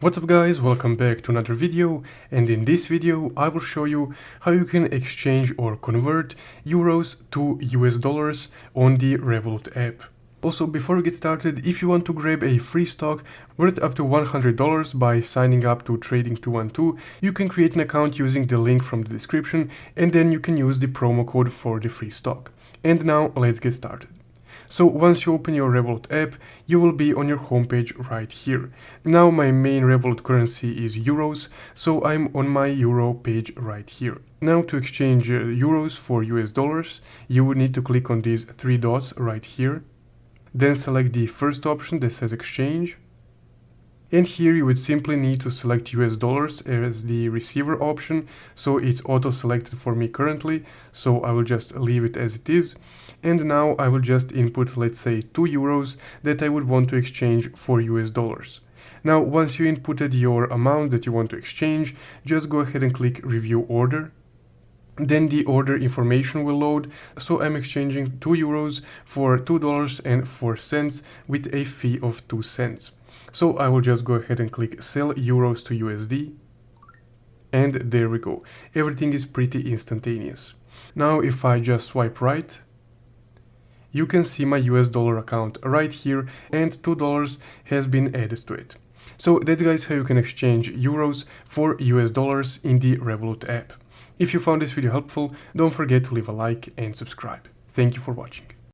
What's up guys, welcome back to another video, and in this video I will show you how you can exchange or convert euros to US dollars on the Revolut app. Also, before we get started, if you want to grab a free stock worth up to $100 by signing up to Trading 212, you can create an account using the link from the description, and then you can use the promo code for the free stock. And now let's get started. So once you open your Revolut app, you will be on your homepage right here. Now my main Revolut currency is euros, so I'm on my euro page right here. Now to exchange euros for US dollars, you would need to click on these three dots right here. Then select the first option that says exchange. And here you would simply need to select US dollars as the receiver option, so it's auto selected for me currently, so I will just leave it as it is. And now I will just input, let's say, 2 euros that I would want to exchange for US dollars. Now once you inputted your amount that you want to exchange, just go ahead and click review order. Then the order information will load, so I'm exchanging 2 euros for $2.04 with a fee of 2 cents. So I will just go ahead and click sell euros to USD, and there we go. Everything is pretty instantaneous. Now if I just swipe right, you can see my US dollar account right here, and $2 has been added to it. So that's guys how you can exchange euros for US dollars in the Revolut app. If you found this video helpful, don't forget to leave a like and subscribe. Thank you for watching.